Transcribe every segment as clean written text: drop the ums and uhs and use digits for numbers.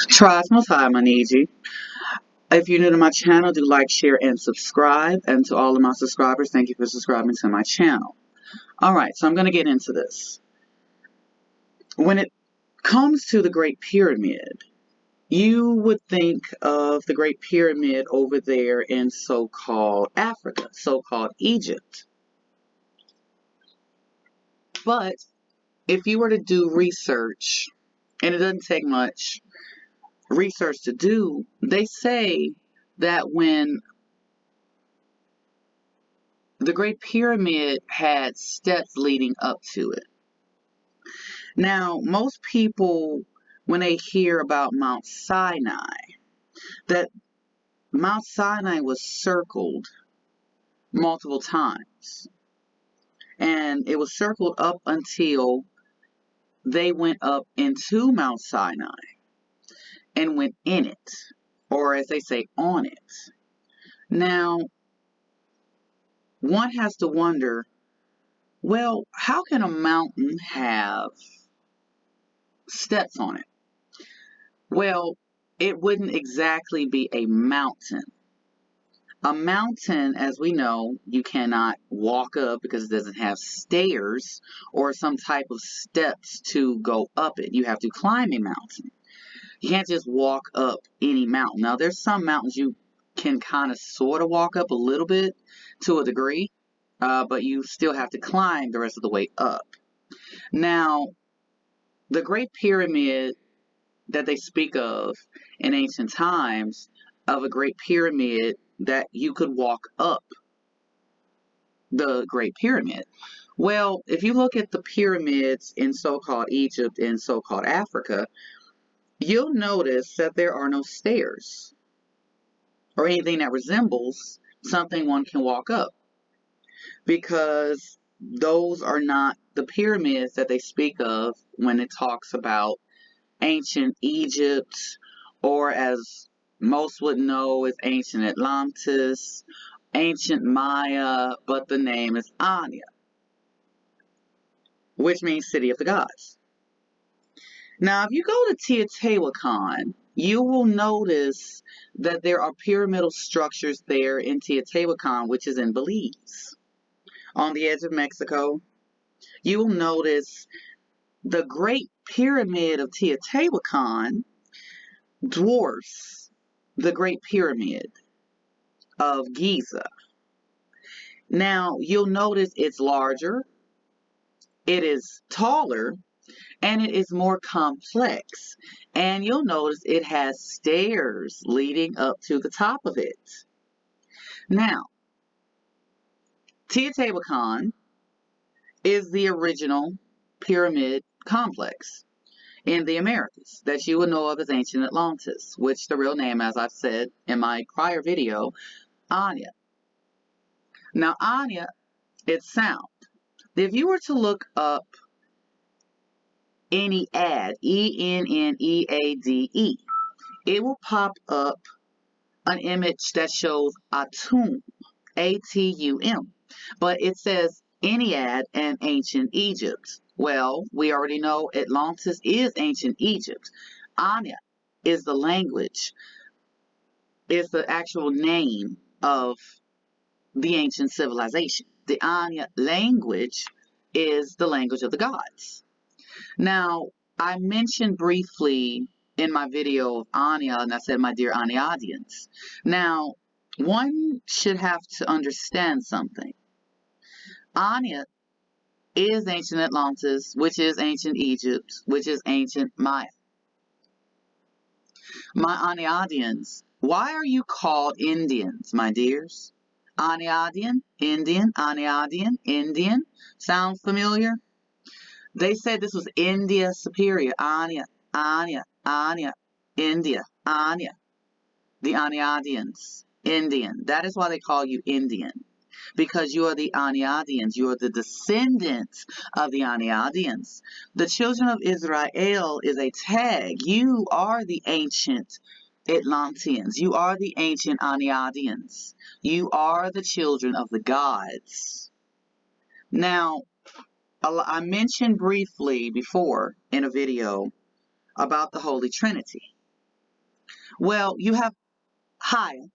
Tribes Most High, I need you. If you're new to my channel, do like, share, and subscribe. And to all of my subscribers, thank you for subscribing to my channel. Alright, so I'm going to get into this. When it comes to the Great Pyramid, you would think of the Great Pyramid over there in so-called Africa, so-called Egypt. But if you were to do research, and it doesn't take much research to do, they say that when the Great Pyramid had steps leading up to it. Now, most people, when they hear about Mount Sinai, that Mount Sinai was circled multiple times. And it was circled up until they went up into Mount Sinai and went in it, or as they say, on it. Now, one has to wonder, well, how can a mountain have steps on it? Well, it wouldn't exactly be a mountain. A mountain, as we know, you cannot walk up because it doesn't have stairs or some type of steps to go up it. You have to climb a mountain. You can't just walk up any mountain. Now, there's some mountains you can kind of sort of walk up a little bit to a degree, but you still have to climb the rest of the way up. Now, the Great Pyramid that they speak of in ancient times, of a Great Pyramid that you could walk up the Great Pyramid. Well, if you look at the pyramids in so-called Egypt and so-called Africa, you'll notice that there are no stairs or anything that resembles something one can walk up, because those are not the pyramids that they speak of when it talks about ancient Egypt, or as most would know as ancient Atlantis, ancient Maya, but the name is Anya, which means city of the gods. Now, if you go to Teotihuacan, you will notice that there are pyramidal structures there in Teotihuacan, which is in Belize, on the edge of Mexico. You will notice the Great Pyramid of Teotihuacan dwarfs the Great Pyramid of Giza. Now, you'll notice it's larger, it is taller, and it is more complex. And you'll notice it has stairs leading up to the top of it. Now, Teotihuacan is the original pyramid complex in the Americas that you would know of as ancient Atlantis, which the real name, as I've said in my prior video, Anya. Now, Anya, it's sound. If you were to look up any ad, Enneade, it will pop up an image that shows Atum, A-T-U-M, but it says Ennead and ancient Egypt. Well, we already know Atlantis is ancient Egypt. Anya is the language, is the actual name of the ancient civilization. The Anya language is the language of the gods. Now, I mentioned briefly in my video of Anya, and I said, my dear Anyadians. Now, one should have to understand something. Anya is ancient Atlantis, which is ancient Egypt, which is ancient Maya. My Anyadians, why are you called Indians, my dears? Anyadian, Indian, Anyadian, Indian. Sounds familiar? They said this was India superior. Anya, Anya, Anya, India, Anya. The Anyadians, Indian. That is why they call you Indian. Because you are the Anyadians. You are the descendants of the Anyadians. The children of Israel is a tag. You are the ancient Atlanteans. You are the ancient Anyadians. You are the children of the gods. Now, I mentioned briefly before in a video about the Holy Trinity. Well, you have Hayyah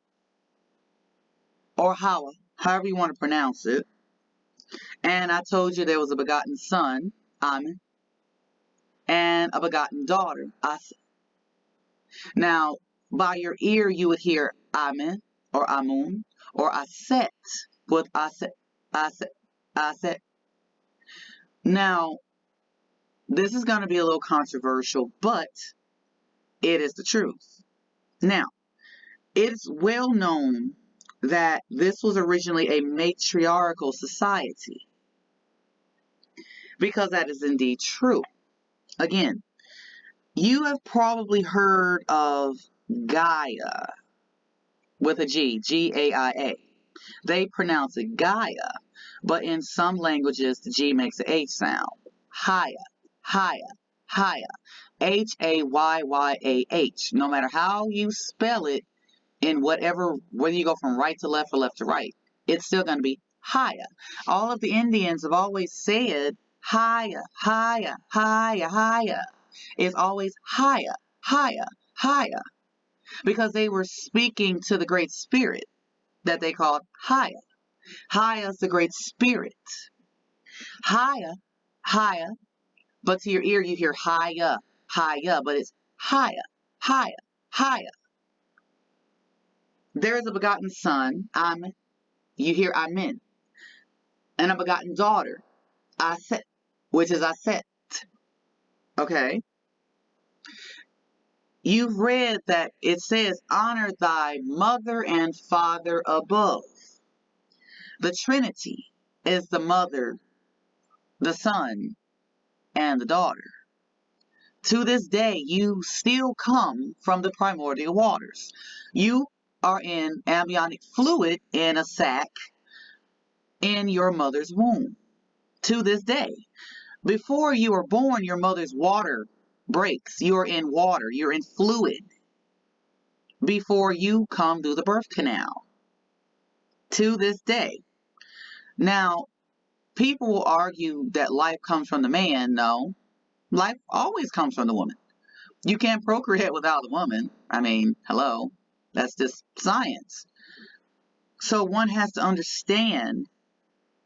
or Hawa, however you want to pronounce it. And I told you there was a begotten son, Amen, and a begotten daughter, Asa'r. Now, by your ear, you would hear Amen or Amun or Aset with Aset, Aset, Aset. Now, this is going to be a little controversial, but it is the truth. Now, it's well known that this was originally a matriarchal society, because that is indeed true. Again, you have probably heard of Gaia with a G, Gaia. They pronounce it Gaia, but in some languages the G makes an H sound. Hayyah, Hayyah, Hayyah, Hayyah. No matter how you spell it, in whatever, whether you go from right to left or left to right, it's still going to be Hayyah. All of the Indians have always said Hayyah, Hayyah, Hayyah, Hayyah. It's always Hayyah, Hayyah, Hayyah, because they were speaking to the Great Spirit that they called Hayyah. Hayyah is the Great Spirit. Hayyah, Hayyah, but to your ear you hear Hayyah, Hayyah, but it's Hayyah, Hayyah, Hayyah. There is a begotten son, Amen. You hear Amen. And a begotten daughter, Aset, which is Aset. Okay? You've read that it says, honor thy mother and father above. The Trinity is the mother, the son, and the daughter. To this day, you still come from the primordial waters. You are in amniotic fluid in a sac in your mother's womb. To this day. Before you were born, your mother's water breaks. You're in water. You're in fluid before you come through the birth canal. To this day. Now, people will argue that life comes from the man. No. Life always comes from the woman. You can't procreate without the woman. I mean, hello. That's just science. So one has to understand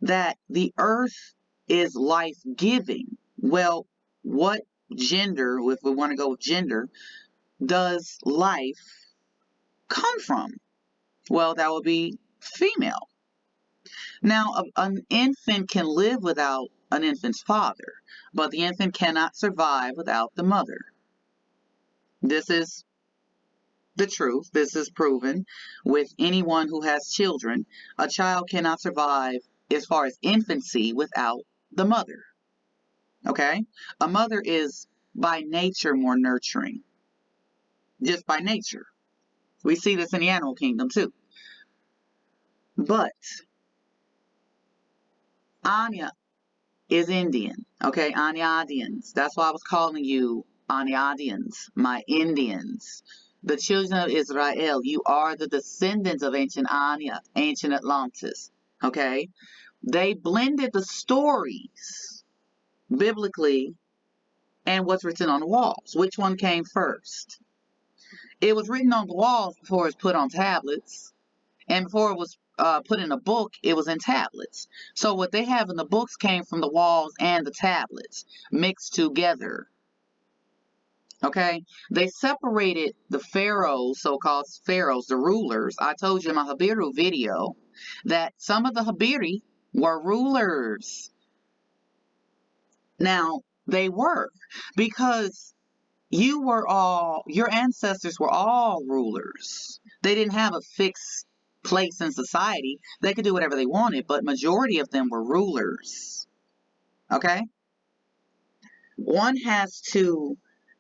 that the earth is life-giving. Well, what gender, if we want to go with gender, does life come from? Well, that would be female. Now, an infant can live without an infant's father, but the infant cannot survive without the mother. This is the truth. This is proven with anyone who has children. A child cannot survive as far as infancy without the mother. Okay? A mother is by nature more nurturing. Just by nature. We see this in the animal kingdom too. But Anya is Indian. Okay? Anyadians. That's why I was calling you Anyadians, my Indians. The children of Israel, you are the descendants of ancient Anya, ancient Atlantis. Okay? They blended the stories biblically and what's written on the walls. Which one came first? It was written on the walls before it was put on tablets. And before it was put in a book, it was in tablets. So what they have in the books came from the walls and the tablets mixed together. Okay? They separated the pharaohs, so-called pharaohs, the rulers. I told you in my Habiru video that some of the Habiri were rulers. Now, they were, because your ancestors were all rulers. They didn't have a fixed place in society. They could do whatever they wanted, but majority of them were rulers. Okay? One has to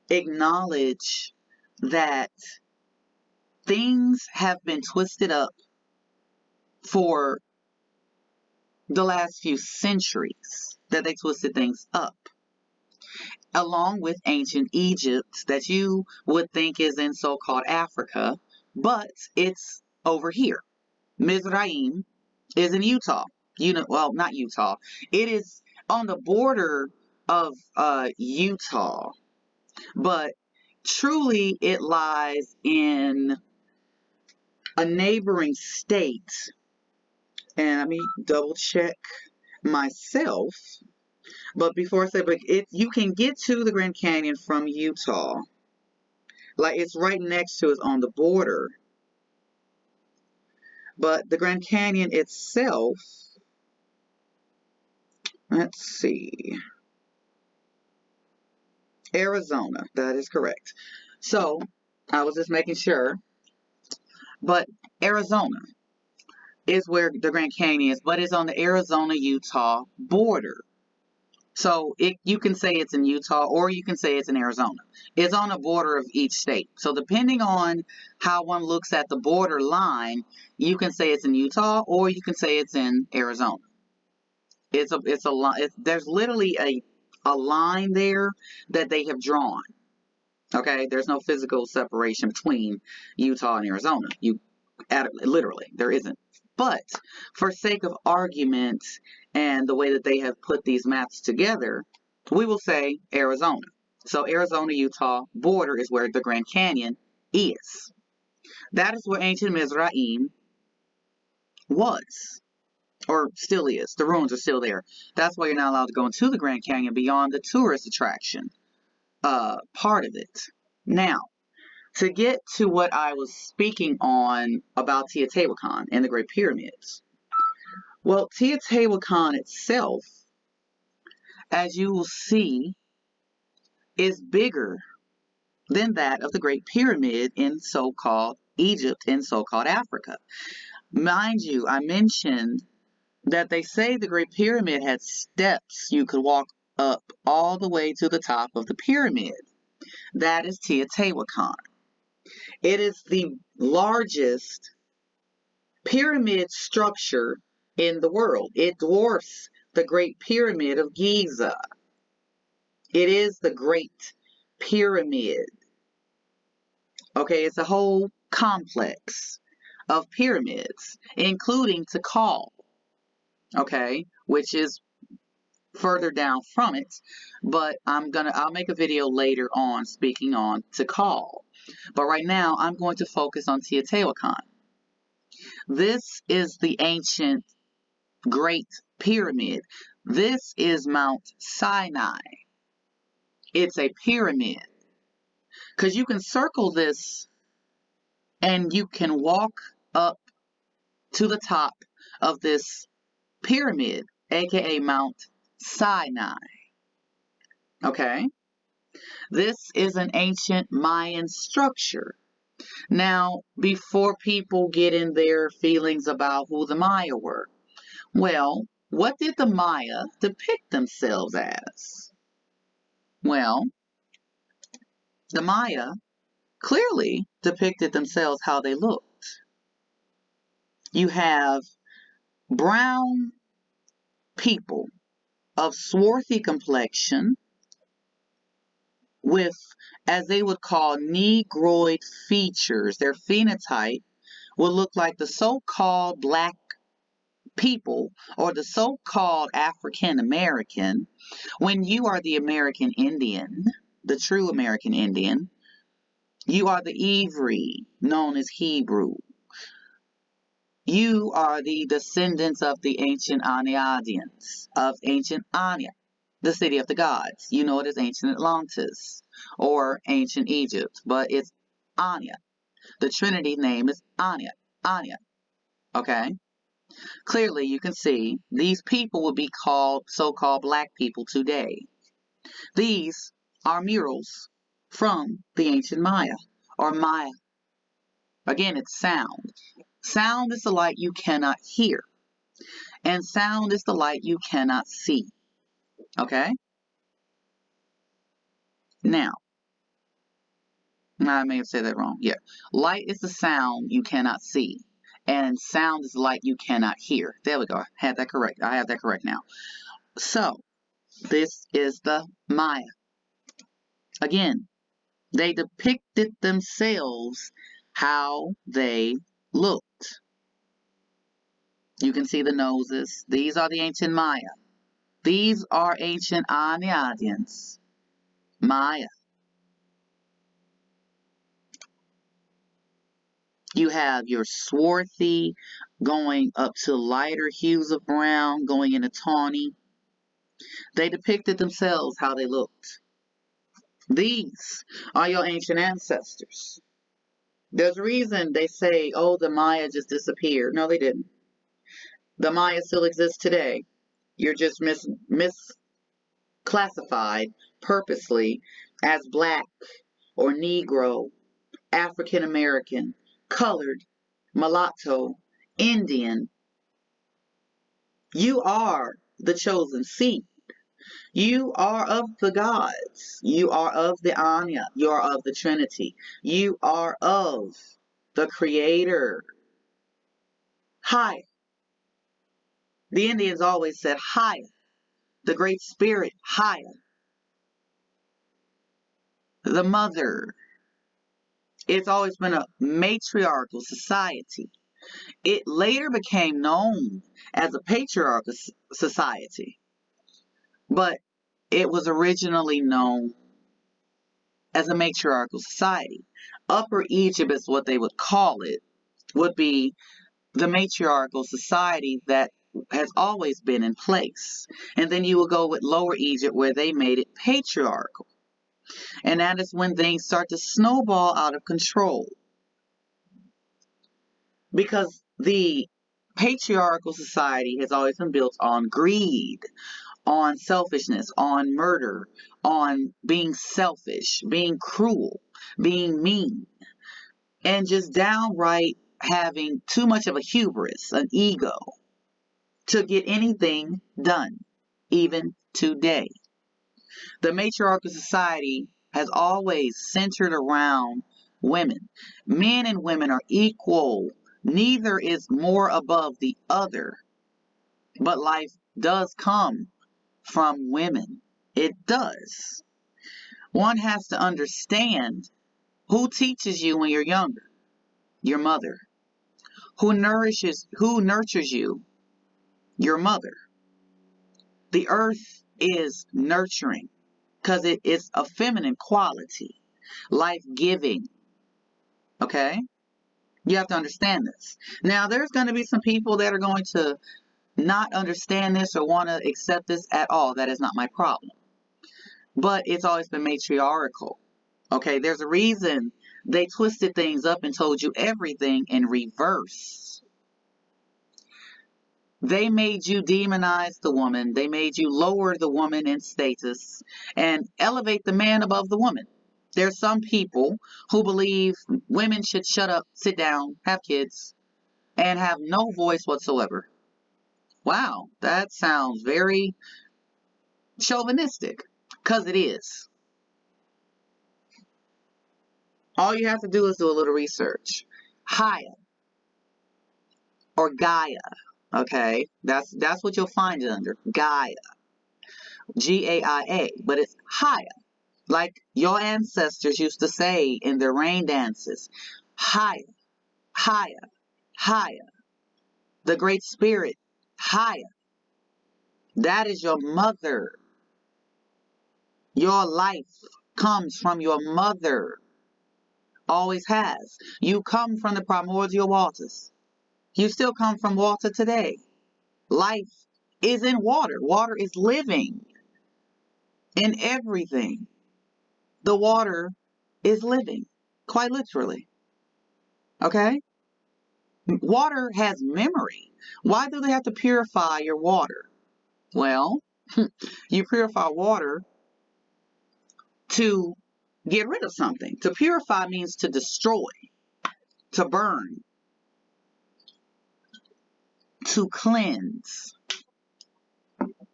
acknowledge that things have been twisted up for the last few centuries, that they twisted things up. Along with ancient Egypt that you would think is in so-called Africa, but it's over here. Mizraim is in Utah. Well, not Utah. It is on the border of Utah, but Truly, it lies in a neighboring state. And let me double check myself. But before I say, but you can get to the Grand Canyon from Utah. Like, it's right next to it on the border. But the Grand Canyon itself, let's see, Arizona, that is correct. So, I was just making sure. But Arizona is where the Grand Canyon is, but it's on the Arizona-Utah border. So you can say it's in Utah or you can say it's in Arizona. It's on the border of each state. So depending on how one looks at the border line, you can say it's in Utah or you can say it's in Arizona. It's a line. There's literally a line there that they have drawn. Okay, there's no physical separation between Utah and Arizona. Literally, there isn't. But for sake of argument and the way that they have put these maps together, we will say Arizona. So Arizona-Utah border is where the Grand Canyon is. That is where ancient Mizraim was, or still is. The ruins are still there. That's why you're not allowed to go into the Grand Canyon beyond the tourist attraction part of it. Now, to get to what I was speaking on about Teotihuacan and the Great Pyramids. Well, Teotihuacan itself, as you will see, is bigger than that of the Great Pyramid in so-called Egypt and so-called Africa. Mind you, I mentioned that they say the Great Pyramid had steps you could walk up all the way to the top of the pyramid. That is Teotihuacan. It is the largest pyramid structure in the world. It dwarfs the Great Pyramid of Giza. It is the Great Pyramid. Okay, it's a whole complex of pyramids, including Tikal, okay, which is further down from it, but I'll make a video later on speaking on Tikal. But right now, I'm going to focus on Teotihuacan. This is the ancient Great Pyramid. This is Mount Sinai. It's a pyramid. Because you can circle this and you can walk up to the top of this pyramid, aka Mount Sinai. Okay? This is an ancient Mayan structure. Now, before people get in their feelings about who the Maya were, well, what did the Maya depict themselves as? Well, the Maya clearly depicted themselves how they looked. You have brown people of swarthy complexion with, as they would call, negroid features. Their phenotype would look like the so-called black people or the so-called African American. When you are the American Indian, the true American Indian, you are the Ivri, known as Hebrew. You are the descendants of the ancient Aniadians, of ancient Ania, the city of the gods. You know it as ancient Atlantis or ancient Egypt, but it's Ania. The Trinity name is Ania. Ania. Okay? Clearly, you can see these people would be called so-called black people today. These are murals from the ancient Maya, or Maya. Again, it's sound. Sound is the light you cannot hear, and sound is the light you cannot see. Okay? Now, I may have said that wrong. Yeah. Light is the sound you cannot see, and sound is light you cannot hear. There we go. I have that correct now. So, this is the Maya. Again, they depicted themselves how they looked. You can see the noses. These are the ancient Maya. These are ancient Aniadians. Maya. You have your swarthy going up to lighter hues of brown, going into tawny. They depicted themselves how they looked. These are your ancient ancestors. There's a reason they say, oh, the Maya just disappeared. No, they didn't. The Maya still exists today. You're just misclassified purposely as black or Negro, African American, colored, mulatto, Indian. You are the chosen seed. You are of the gods. You are of the Anya. You are of the Trinity. You are of the Creator. Hayyah. The Indians always said Hayyah. The Great Spirit, Hayyah. The Mother. It's always been a matriarchal society. It later became known as a patriarchal society, but it was originally known as a matriarchal society. Upper Egypt is what they would call it, would be the matriarchal society that has always been in place. And then you will go with Lower Egypt where they made it patriarchal. And that is when things start to snowball out of control. Because the patriarchal society has always been built on greed, on selfishness, on murder, on being selfish, being cruel, being mean, and just downright having too much of a hubris, an ego, to get anything done, even today. The matriarchal society has always centered around women. Men and women are equal. Neither is more above the other. But life does come from women. It does. One has to understand who teaches you when you're younger. Your mother. Who nurtures you? Your mother. The earth is nurturing because it is a feminine quality, life-giving. Okay? You have to understand this. Now, there's going to be some people that are going to not understand this or want to accept this at all. That is not my problem. But it's always been matriarchal. Okay? There's a reason they twisted things up and told you everything in reverse. They made you demonize the woman. They made you lower the woman in status and elevate the man above the woman. There's some people who believe women should shut up, sit down, have kids, and have no voice whatsoever. Wow, that sounds very chauvinistic, because it is. All you have to do is do a little research. Hayyah or Gaia, okay? That's what you'll find it under. Gaia. Gaia, but it's Hayyah. Like your ancestors used to say in their rain dances. Hayyah, Hayyah, Hayyah. The Great Spirit, Hayyah. That is your mother. Your life comes from your mother. Always has. You come from the primordial waters. You still come from water today. Life is in water. Water is living in everything. The water is living, quite literally. Okay? Water has memory. Why do they have to purify your water? Well, you purify water to get rid of something. To purify means to destroy, to burn, to cleanse.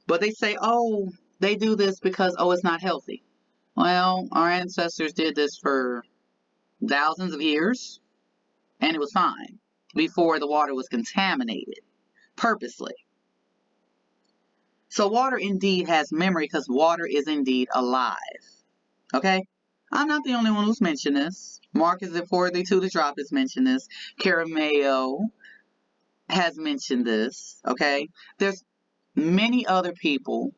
But they say, oh, they do this because, oh, it's not healthy. Well, our ancestors did this for thousands of years, and it was fine before the water was contaminated purposely. So water indeed has memory because water is indeed alive. Okay? I'm not the only one who's mentioned this. Marcus at 432 The Drop has mentioned this. Carameo has mentioned this. Okay? There's many other people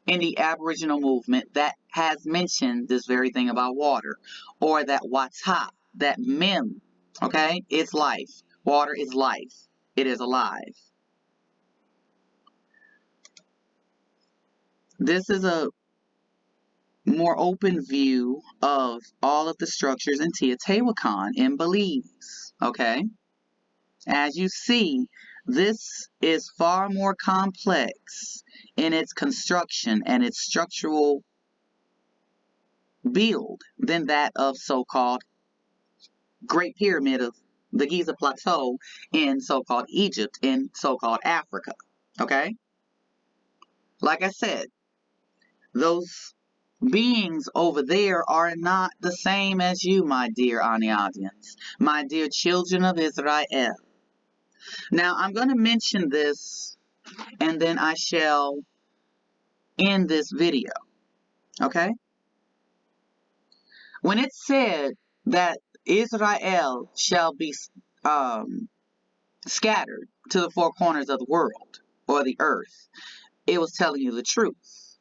in the Aboriginal movement that has mentioned this very thing about water, or that wata, that mem, Okay? It's life. Water is life. It is alive. This is a more open view of all of the structures in Teotihuacan in Belize. Okay? As you see, this is far more complex in its construction and its structural build than that of so-called Great Pyramid of the Giza Plateau in so-called Egypt, in so-called Africa. Okay? Like I said, those beings over there are not the same as you, my dear audience, my dear children of Israel. Now, I'm going to mention this, and then I shall end this video. Okay? When it said that Israel shall be scattered to the four corners of the world or the earth, it was telling you the truth.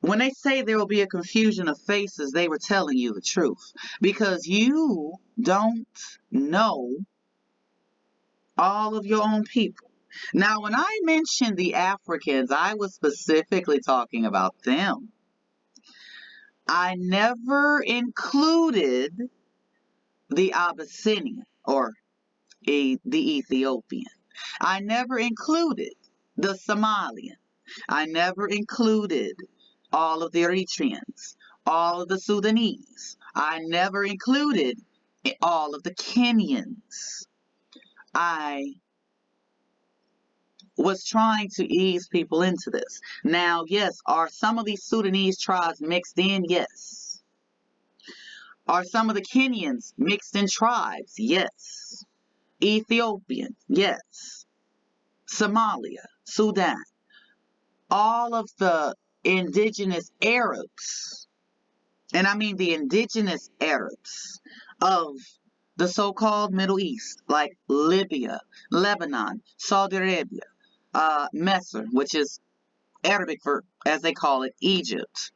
When they say there will be a confusion of faces, they were telling you the truth, because you don't know all of your own people. Now, when I mentioned the Africans, I was specifically talking about them. I never included the Abyssinian or the Ethiopian. I never included the Somalian. I never included all of the Eritreans, all of the Sudanese. I never included all of the Kenyans. I was trying to ease people into this. Now, yes, are some of these Sudanese tribes mixed in? Yes. Are some of the Kenyans mixed in tribes? Yes. Ethiopian? Yes. Somalia, Sudan. All of the indigenous Arabs, and I mean the indigenous Arabs of the so-called Middle East, like Libya, Lebanon, Saudi Arabia, Mesr, which is Arabic for, as they call it, Egypt.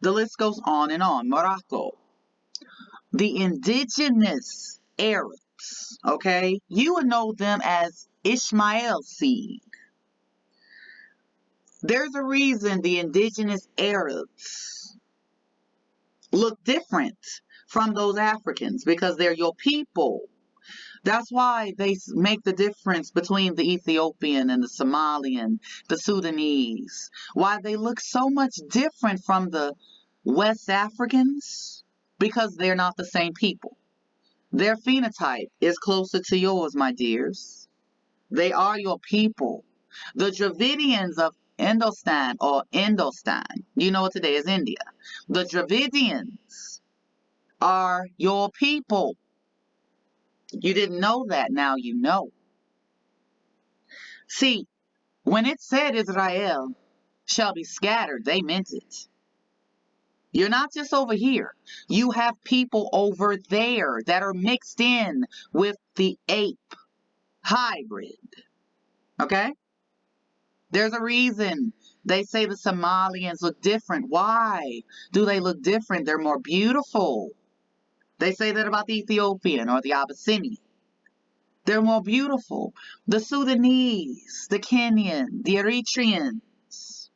The list goes on and on. Morocco. The indigenous Arabs, okay? You would know them as Ishmael seed. There's a reason the indigenous Arabs look different from those Africans, because they're your people. That's why they make the difference between the Ethiopian and the Somalian, the Sudanese. Why they look so much different from the West Africans? Because they're not the same people. Their phenotype is closer to yours, my dears. They are your people. The Dravidians of Indostan or Indostan, you know what today is India. The Dravidians are your people. You didn't know that, now you know. See, when it said Israel shall be scattered, they meant it. You're not just over here. You have people over there that are mixed in with the ape hybrid. Okay? There's a reason they say the Somalians look different. Why do they look different? They're more beautiful. They say that about the Ethiopian or the Abyssinian. They're more beautiful. The Sudanese, the Kenyan, the Eritreans,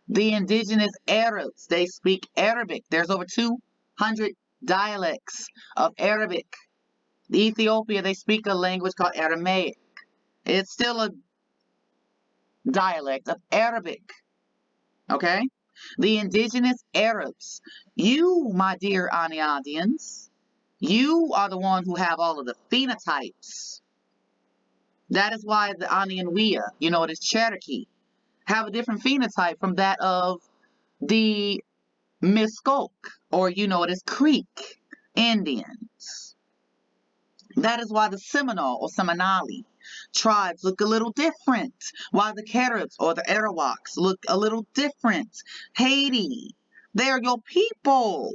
the indigenous Arabs, they speak Arabic. There's over 200 dialects of Arabic. The Ethiopia, they speak a language called Aramaic. It's still a dialect of Arabic. Okay? The indigenous Arabs. You, my dear audience, you are the one who have all of the phenotypes. That is why the Anianwea, you know, it is Cherokee, have a different phenotype from that of the Muskoke, or you know it as Creek Indians. That is why the Seminole or Seminole tribes look a little different. Why the Caribs or the Arawaks look a little different. Haiti, they're your people.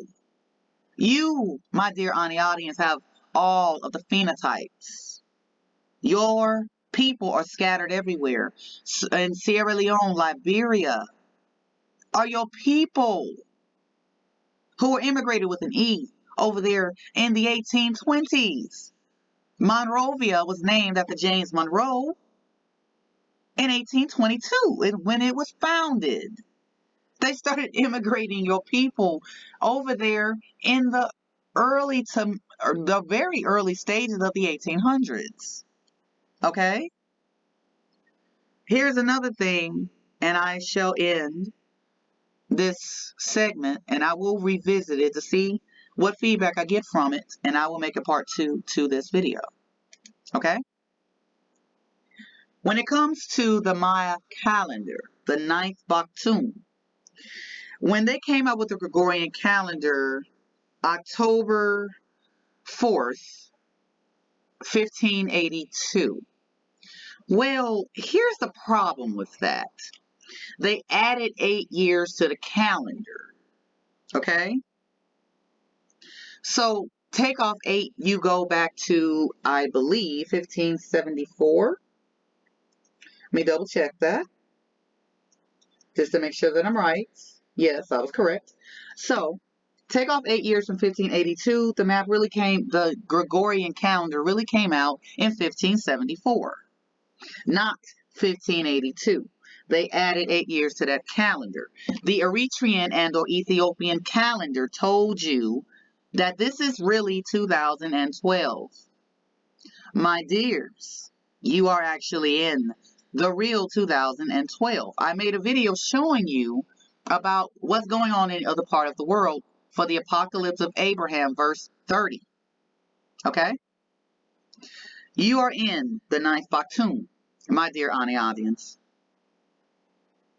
You, my dear audience, have all of the phenotypes. Your people are scattered everywhere. In Sierra Leone, Liberia, are your people who were immigrated with an E. over there in the 1820s. Monrovia was named after James Monroe in 1822 when it was founded. They started immigrating your people over there in the very early stages of the 1800s. Okay? Here's another thing, and I shall end this segment, and I will revisit it to see what feedback I get from it, and I will make a part 2 to this video. Okay? When it comes to the Maya calendar, the 9th Baktun, when they came out with the Gregorian calendar, October 4th, 1582. Well, here's the problem with that. They added 8 years to the calendar. Okay? So take off 8, you go back to, I believe, 1574. Let me double check that, just to make sure that I'm right. Yes, I was correct. So take off 8 years from 1582. The Gregorian calendar really came out in 1574, not 1582. They added 8 years to that calendar. The Eritrean and or Ethiopian calendar told you that this is really 2012. My dears, you are actually in the real 2012. I made a video showing you about what's going on in other part of the world for the apocalypse of Abraham, verse 30. Okay? You are in the 9th Baktun, my dear Ani audience.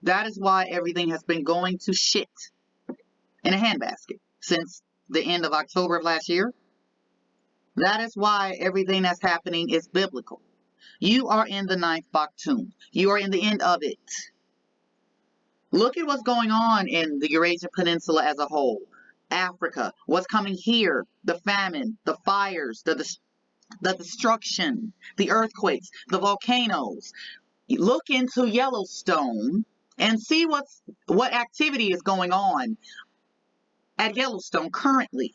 That is why everything has been going to shit in a handbasket since the end of October of last year. That is why everything that's happening is biblical. You are in the 9th Baktun. You are in the end of it. Look at what's going on in the Eurasian Peninsula as a whole. Africa, what's coming here, the famine, the fires, the destruction, the earthquakes, the volcanoes. Look into Yellowstone and see what activity is going on at Yellowstone currently.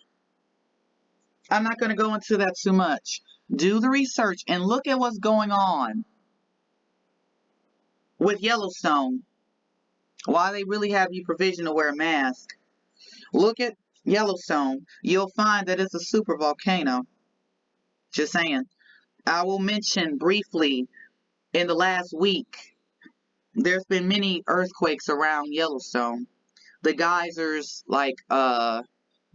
I'm not going to go into that too much. Do the research and look at what's going on with Yellowstone. Why they really have you provision to wear a mask. Look at Yellowstone. You'll find that it's a super volcano. Just saying. I will mention briefly, in the last week, there's been many earthquakes around Yellowstone. The geysers like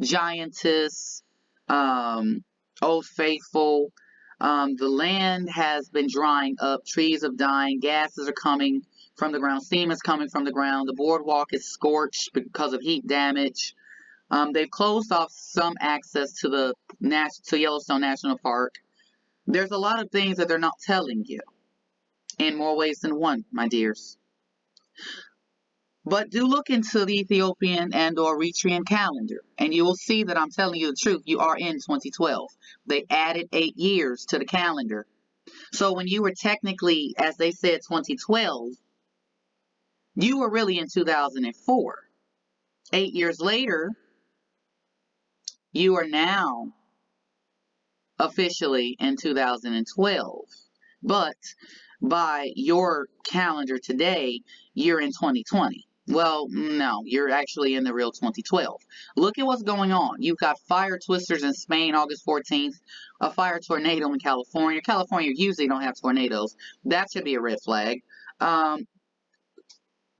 Giantess, Old Faithful. The land has been drying up. Trees are dying. Gases are coming from the ground. Steam is coming from the ground. The boardwalk is scorched because of heat damage. They've closed off some access to Yellowstone National Park. There's a lot of things that they're not telling you, in more ways than one, my dears. But do look into the Ethiopian and or Eritrean calendar, and you will see that I'm telling you the truth. You are in 2012. They added 8 years to the calendar. So when you were technically, as they said, 2012, you were really in 2004. 8 years later, you are now officially in 2012. But by your calendar today, you're in 2020. Well, no, you're actually in the real 2012. Look at what's going on. You've got fire twisters in Spain, August 14th, a fire tornado in California. California usually don't have tornadoes. That should be a red flag.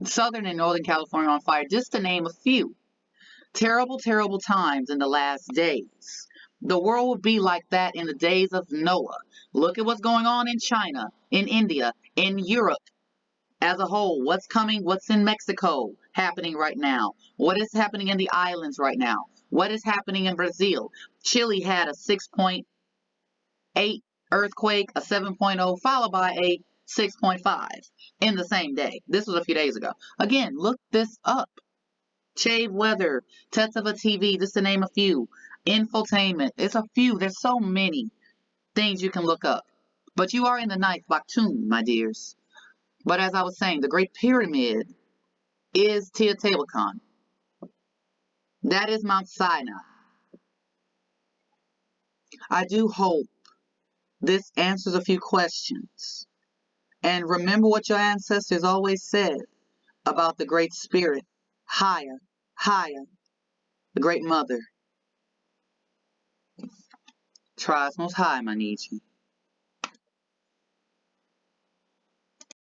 Southern and Northern California on fire, just to name a few. Terrible, terrible times in the last days. The world will be like that in the days of Noah. Look at what's going on in China, in India, in Europe as a whole. What's coming, what's in Mexico happening right now? What is happening in the islands right now? What is happening in Brazil? Chile had a 6.8 earthquake, a 7.0, followed by a 6.5 in the same day. This was a few days ago. Again, look this up. Shave Weather, Tetsuva TV, just to name a few. Infotainment, it's a few. There's so many things you can look up. But you are in the 9th Baktun, my dears. But as I was saying, the Great Pyramid is Teotihuacan. That is Mount Sinai. I do hope this answers a few questions. And remember what your ancestors always said about the Great Spirit, Hayyah, Hayyah, the Great Mother. Tries Most High, my Nietzsche.